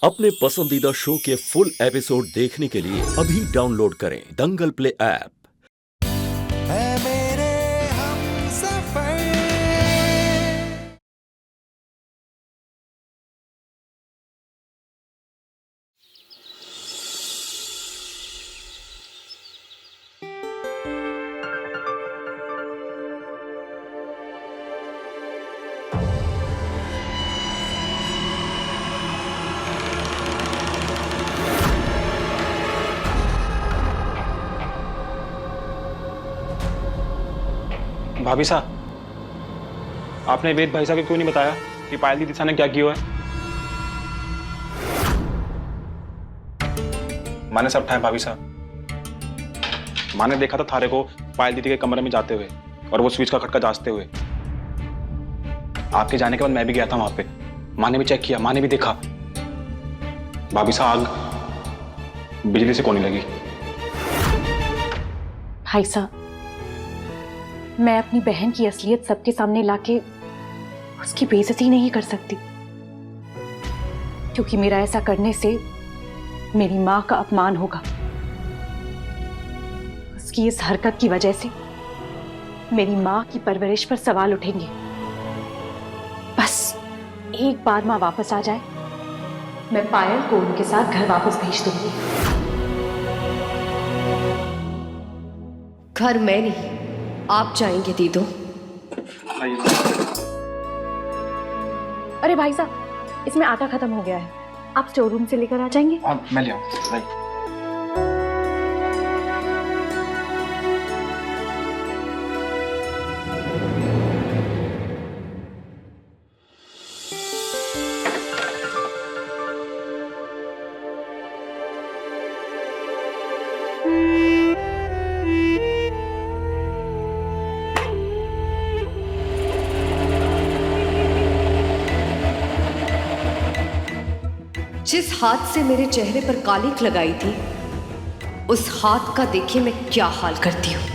अपने पसंदीदा शो के फुल एपिसोड देखने के लिए अभी डाउनलोड करें दंगल प्ले ऐप। है मेरे हमसफर। भाभी साहब, आपने वेद भाई साहब को क्यों नहीं बताया कि पायल दीदी सा ने क्या किया है? मैंने सब ठाया भाभी साहब। माँ ने देखा था थारे को पायल दीदी के कमरे में जाते हुए और वो स्विच का खटका जांचते हुए। आपके जाने के बाद मैं भी गया था वहां पे। माँ ने भी चेक किया, माँ ने भी देखा। भाभी साहब, आग बिजली से कौन नहीं लगी? भाई साहब, मैं अपनी बहन की असलियत सबके सामने लाके उसकी बेइज्जती नहीं कर सकती, क्योंकि मेरा ऐसा करने से मेरी माँ का अपमान होगा। उसकी इस हरकत की वजह से मेरी माँ की परवरिश पर सवाल उठेंगे। बस एक बार माँ वापस आ जाए, मैं पायल को उनके साथ घर वापस भेज दूंगी। घर मैं नहीं, आप जाएंगे दीदो। अरे भाई साहब, इसमें आटा खत्म हो गया है, आप स्टोर रूम से लेकर आ जाएंगे? मैं ले आऊँ। जिस हाथ से मेरे चेहरे पर कालिख लगाई थी, उस हाथ का देखिए मैं क्या हाल करती हूं।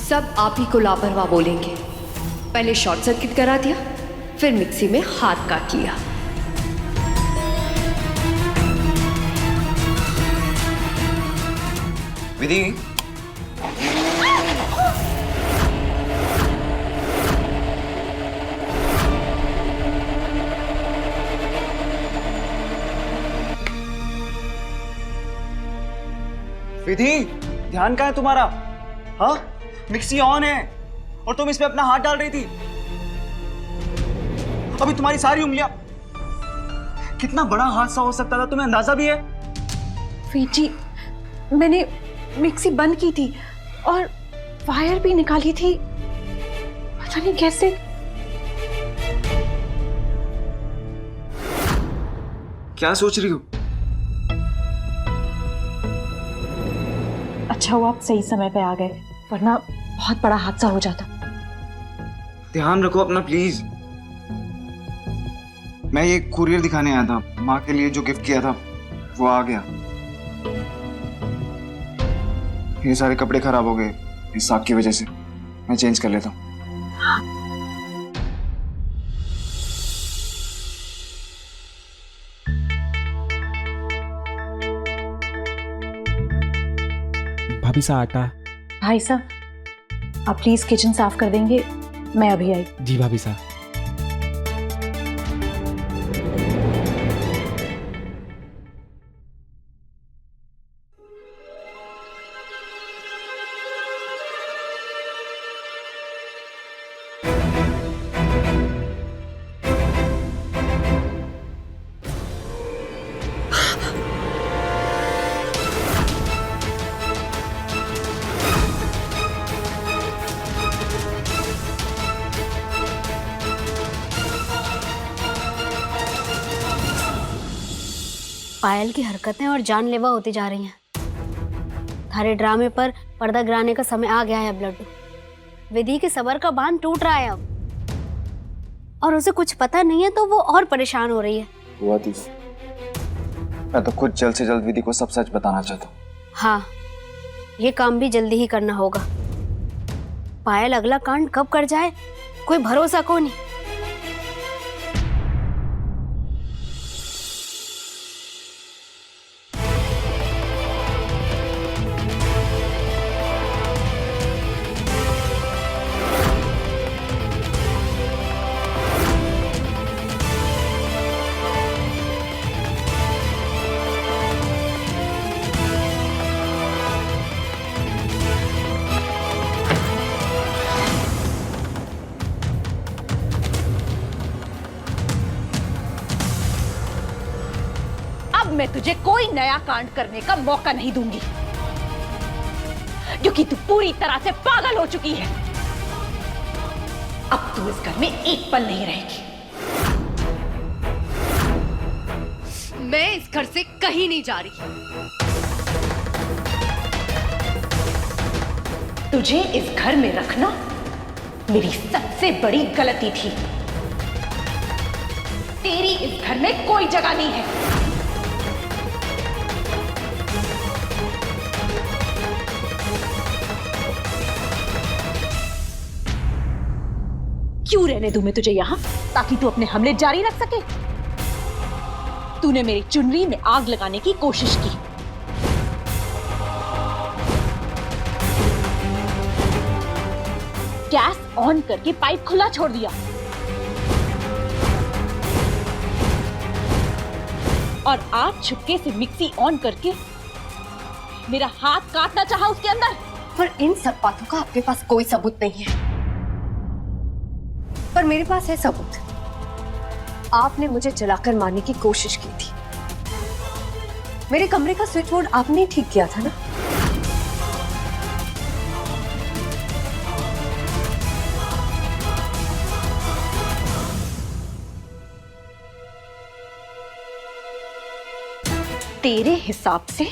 सब आप ही को लापरवाह बोलेंगे। पहले शॉर्ट सर्किट करा दिया, फिर मिक्सी में हाथ काट लिया। विधि, विधि, ध्यान कहाँ है तुम्हारा? हाँ, मिक्सी ऑन है और तुम इसमें अपना हाथ डाल रही थी। अभी तुम्हारी सारी उंगलियां, कितना बड़ा हादसा हो सकता था, तुम्हें अंदाजा भी है? जी, मैंने मिक्सी बंद की थी और वायर भी निकाली थी, पता नहीं कैसे। क्या सोच रही हो? अच्छा हुआ आप सही समय पे आ गए, वरना बहुत बड़ा हादसा हो जाता। ध्यान रखो अपना प्लीज। मैं ये कुरियर दिखाने आया था, माँ के लिए जो गिफ्ट किया था वो आ गया। ये सारे कपड़े खराब हो गए इस आग की वजह से, मैं चेंज कर लेता हूँ। भाभी सा आटा। भाई साहब, आप प्लीज किचन साफ कर देंगे, मैं अभी आई। जी भाभी सा। पायल की हरकतें और जानलेवा होती जा रही हैं। थारे ड्रामे पर पर्दा गिराने का समय आ गया है अब लड्डू। विधि के सबर का बांध टूट रहा है अब, और उसे कुछ पता नहीं है तो वो और परेशान हो रही है। हुआ थी, मैं तो खुद जल्द से जल्द विधि को सब सच बताना चाहता हूँ। हाँ, ये काम भी जल्दी ही करना होगा। पायल अगला कांड कब कर जाए कोई भरोसा को नहीं। मैं तुझे कोई नया कांड करने का मौका नहीं दूंगी, क्योंकि तू पूरी तरह से पागल हो चुकी है। अब तू इस घर में एक पल नहीं रहेगी। मैं इस घर से कहीं नहीं जा रही। तुझे इस घर में रखना मेरी सबसे बड़ी गलती थी। तेरी इस घर में कोई जगह नहीं है। क्यों रहने दूं मैं तुझे यहां, ताकि तू अपने हमले जारी रख सके? तूने मेरी चुनरी में आग लगाने की कोशिश की। गैस ऑन करके पाइप खुला छोड़ दिया और आज छुपके से मिक्सी ऑन करके मेरा हाथ काटना चाहा उसके अंदर। पर इन सब बातों का आपके पास कोई सबूत नहीं है, पर मेरे पास है सबूत। आपने मुझे जलाकर मारने की कोशिश की थी। मेरे कमरे का स्विच बोर्ड आपने ठीक किया था ना? तेरे हिसाब से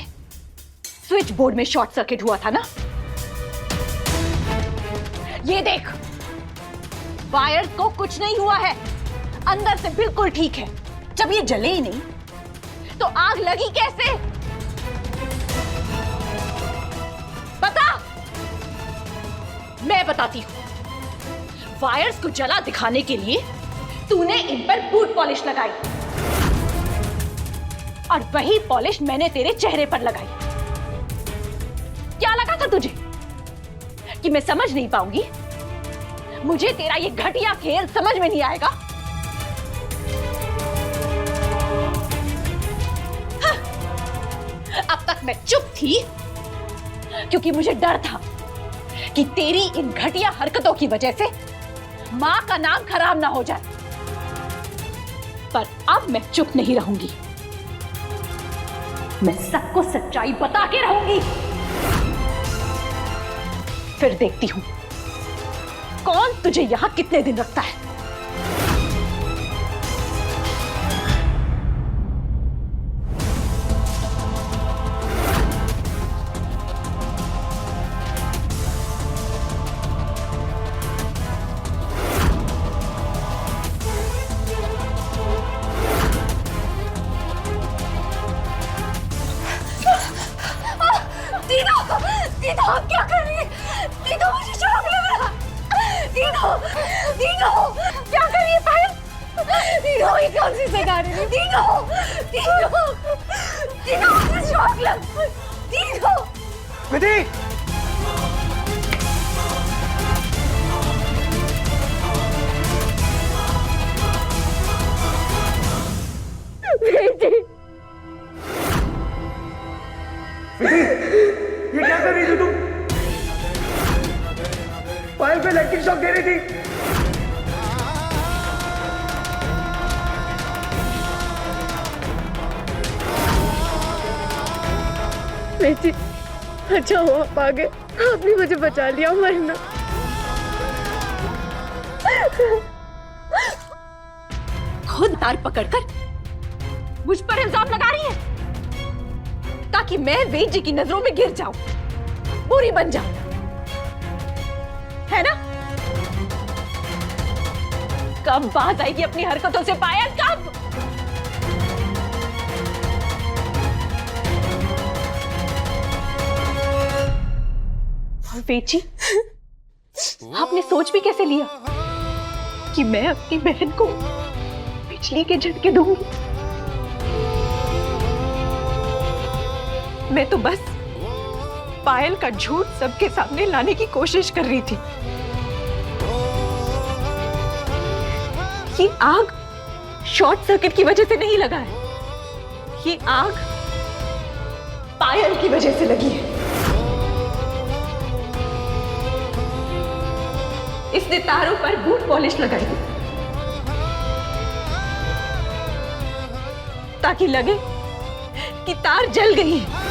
स्विच बोर्ड में शॉर्ट सर्किट हुआ था ना? ये देख, वायर को कुछ नहीं हुआ है, अंदर से बिल्कुल ठीक है। जब ये जले ही नहीं तो आग लगी कैसे? बता। मैं बताती हूं। वायर्स को जला दिखाने के लिए तूने इन पर बूट पॉलिश लगाई और वही पॉलिश मैंने तेरे चेहरे पर लगाई। क्या लगा था तुझे कि मैं समझ नहीं पाऊंगी? मुझे तेरा ये घटिया खेल समझ में नहीं आएगा? हाँ। अब तक मैं चुप थी क्योंकि मुझे डर था कि तेरी इन घटिया हरकतों की वजह से मां का नाम खराब ना हो जाए। पर अब मैं चुप नहीं रहूंगी। मैं सबको सच्चाई बता के रहूंगी। फिर देखती हूं कौन तुझे यहां कितने दिन रखता है। दीदा, आप क्या कर रही है? दीदा, मुझे शौक लग रहा। दीदा, दीदा, क्या कर रही है पायल? दीदा, ये कौन सी सगा रही है? दीदा, दीदा, दीदा, मुझे शौक लग। दीदा, विधि, ये क्या कर रही थी तुम? पायल पे इलेक्ट्रिक शॉक दे रही थी। बेटी, अच्छा हो आप आ गए। आपने मुझे बचा लिया, वरना खुद तार पकड़कर मुझ पर इल्जाम लगा रही है। ताकि मैं वेद जी की नजरों में गिर जाऊं, बुरी बन जाऊं, है ना? कब बात आएगी अपनी हरकतों से पायल, कब? और वेद जी, आपने सोच भी कैसे लिया कि मैं अपनी बहन को बिजली के झटके दूंगी? मैं तो बस पायल का झूठ सबके सामने लाने की कोशिश कर रही थी। ये आग शॉर्ट सर्किट की वजह से नहीं लगा है, ये आग पायल की वजह से लगी है। इसने तारों पर बूट पॉलिश लगाई थी ताकि लगे कि तार जल गई है।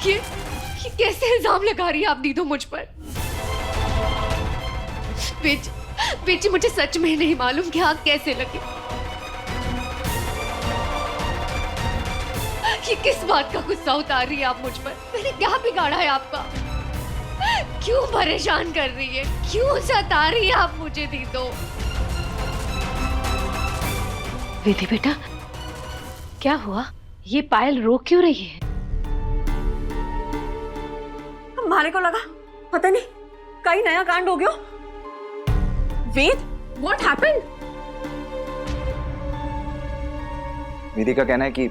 ये कैसे इल्जाम लगा रही है आप दीदो मुझ पर? बेची मुझे सच में नहीं मालूम कि आग कैसे लगी। ये किस बात का गुस्सा उतार रही है आप मुझ पर? मैंने क्या बिगाड़ा है आपका? क्यों परेशान कर रही है? क्यों सता रही है आप मुझे दीदो? विधि बेटा, क्या हुआ? ये पायल रो क्यों रही है? हमारे को लगा पता नहीं कहीं नया कांड हो गया। वेद, व्हाट हैपेंड? विधि का कहना है कि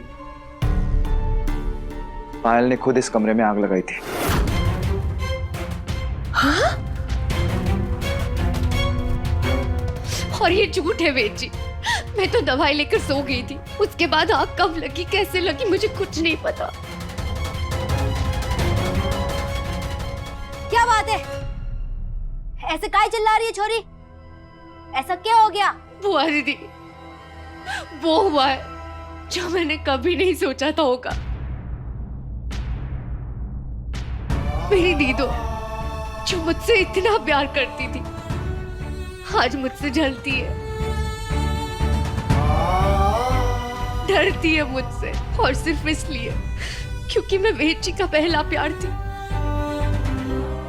पायल ने खुद इस कमरे में आग लगाई थी। हाँ? और ये झूठ है वेद जी। मैं तो दवाई लेकर सो गई थी, उसके बाद आग कब लगी कैसे लगी मुझे कुछ नहीं पता। क्या बात है? ऐसे काहे चिल्ला रही है छोरी? ऐसा क्या हो गया? बुआ दीदी, वो हुआ है जो मैंने कभी नहीं सोचा था होगा। मेरी दीदो जो मुझसे इतना प्यार करती थी, आज मुझसे जलती है, डरती है मुझसे, और सिर्फ इसलिए क्योंकि मैं वेद जी का पहला प्यार थी।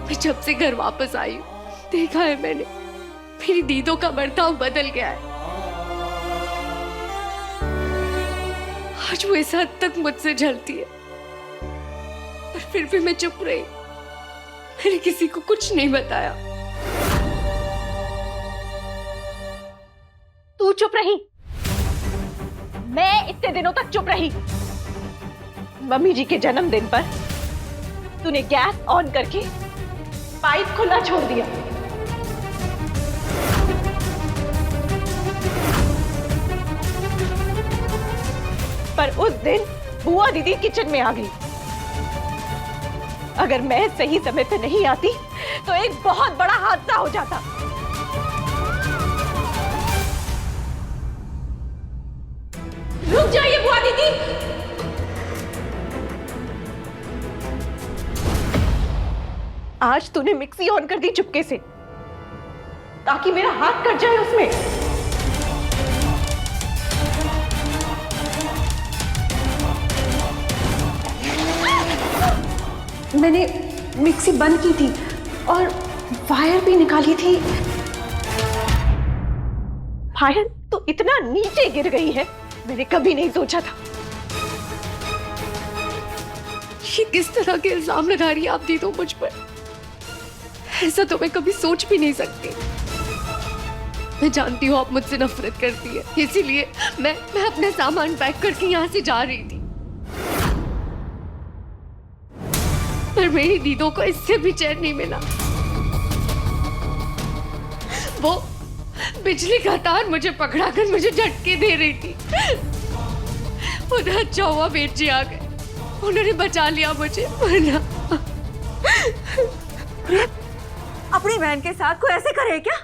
मैं जब से घर वापस आई हूं, देखा है मैंने, मेरी दीदो का बर्ताव बदल गया है। आज वो इस हद तक मुझसे जलती है, पर फिर भी मैं चुप रही। मैंने किसी को कुछ नहीं बताया। तू चुप रही, मैं इतने दिनों तक चुप रही। मम्मी जी के जन्मदिन पर तूने गैस ऑन करके पाइप खुला छोड़ दिया। पर उस दिन बुआ दीदी किचन में आ गई। अगर मैं सही समय पे नहीं आती तो एक बहुत बड़ा हादसा हो जाता। रुक जाइए बुआ दीदी। आज तूने मिक्सी ऑन कर दी चुपके से ताकि मेरा हाथ कट जाए उसमें। मैंने मिक्सी बंद की थी और वायर भी निकाली थी। वायर तो इतना नीचे गिर गई है, मैंने कभी नहीं सोचा था। ये किस तरह के इल्जाम लगा रही है आप दीदो मुझ पर? ऐसा तो मैं कभी सोच भी नहीं सकती। मैं जानती हूँ आप मुझसे नफरत करती है, इसीलिए मैं अपना सामान पैक करके यहाँ से जा रही थी। पर मेरी दीदों को इससे भी चैन नहीं मिला। वो बिजली का तार मुझे पकड़ाकर मुझे झटके दे रही थी। उधर अच्छा हुआ बेट जी आ गए, उन्होंने बचा लिया मुझे, वरना अपनी बहन के साथ कोई ऐसे करे क्या?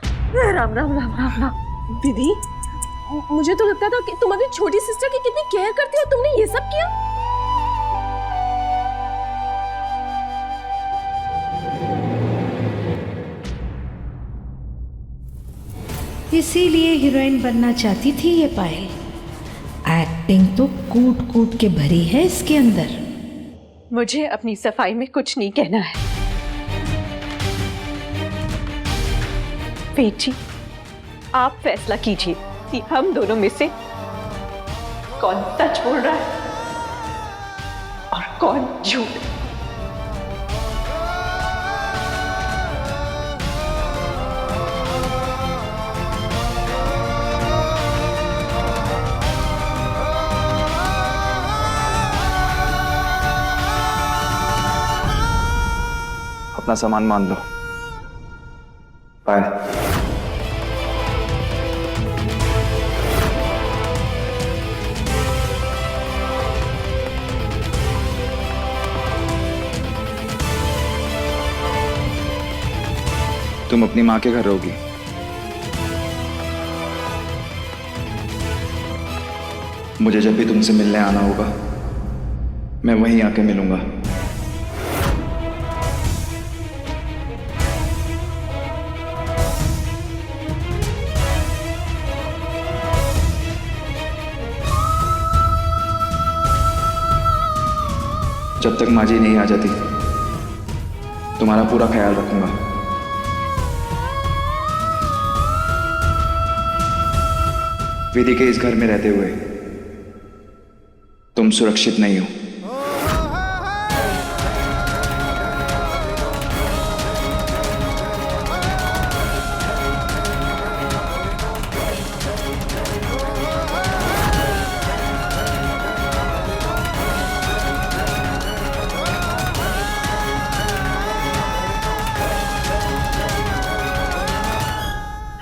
राम राम राम राम राम। दीदी, मुझे तो लगता था कि तुम अपनी छोटी सिस्टर की कितनी केयर करती हो, तुमने ये सब किया? इसीलिए हीरोइन बनना चाहती थी ये पायल। एक्टिंग तो कूट कूट के भरी है इसके अंदर। मुझे अपनी सफाई में कुछ नहीं कहना है। वेद जी, आप फैसला कीजिए कि हम दोनों में से कौन सच बोल रहा है और कौन झूठ। अपना सामान मान लो। पायल, तुम अपनी माँ के घर रहोगी। मुझे जब भी तुमसे मिलने आना होगा, मैं वहीं आके मिलूंगा। जब तक माँ जी नहीं आ जाती, तुम्हारा पूरा ख्याल रखूंगा। विधि के इस घर में रहते हुए तुम सुरक्षित नहीं हो।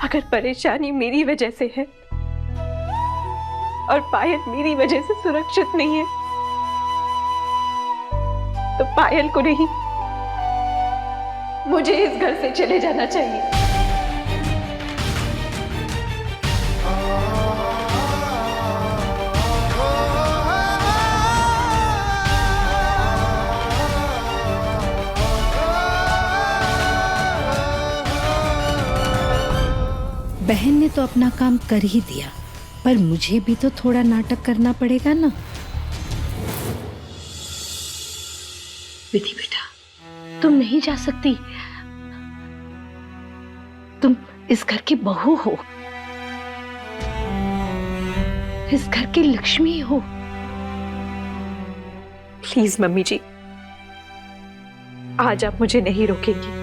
अगर परेशानी मेरी वजह से है और पायल मेरी वजह से सुरक्षित नहीं है, तो पायल को नहीं, मुझे इस घर से चले जाना चाहिए। बहन ने तो अपना काम कर ही दिया, पर मुझे भी तो थोड़ा नाटक करना पड़ेगा ना। विधि बेटा, तुम नहीं जा सकती। तुम इस घर की बहू हो, इस घर की लक्ष्मी हो। प्लीज मम्मी जी, आज आप मुझे नहीं रोकेंगी।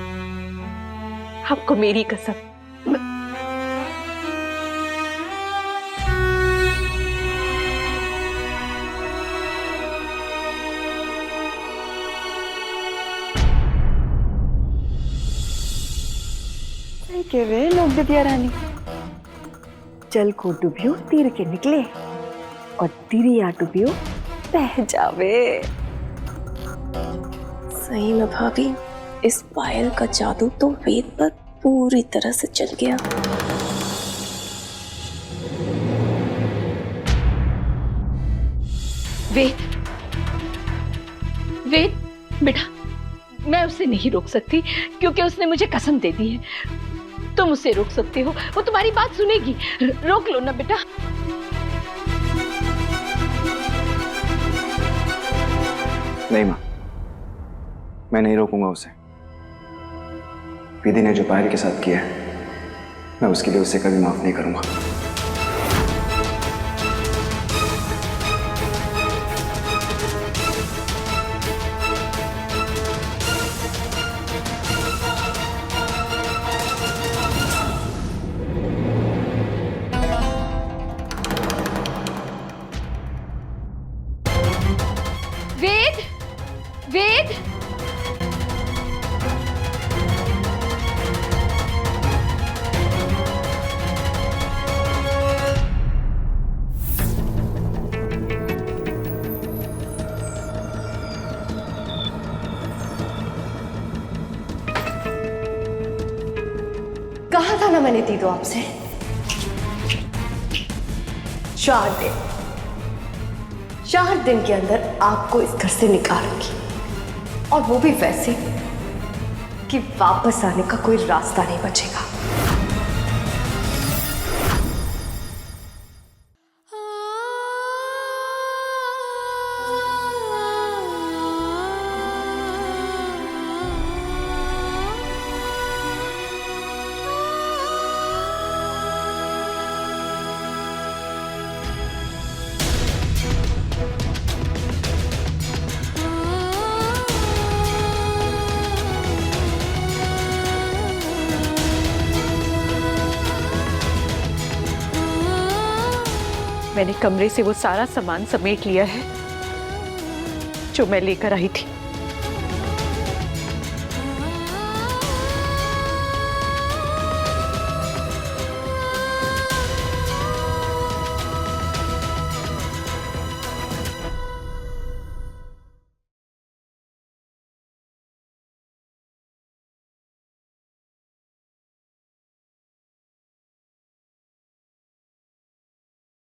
आपको मेरी कसम। के वे लोग दिव्या रानी, जल को डुबियो तीर के निकले और तिरिया डुबियो बह जावे। सही में भाभी, इस पायल का जादू तो वेद पर पूरी तरह से चल गया। वेद, वेद बेटा, मैं उसे नहीं रोक सकती क्योंकि उसने मुझे कसम दे दी है। तुम उसे रोक सकते हो, वो तुम्हारी बात सुनेगी। रोक लो ना बेटा। नहीं माँ, मैं नहीं रोकूंगा उसे। विधि ने जो पायल के साथ किया है, मैं उसके लिए उसे कभी माफ नहीं करूंगा। वेद, वेद, ना मैंने दी दो आपसे? 4 दिन। 4 दिन के अंदर आपको इस घर से निकालूंगी, और वो भी वैसे कि वापस आने का कोई रास्ता नहीं बचेगा। मैंने कमरे से वो सारा सामान समेट लिया है जो मैं लेकर आई थी।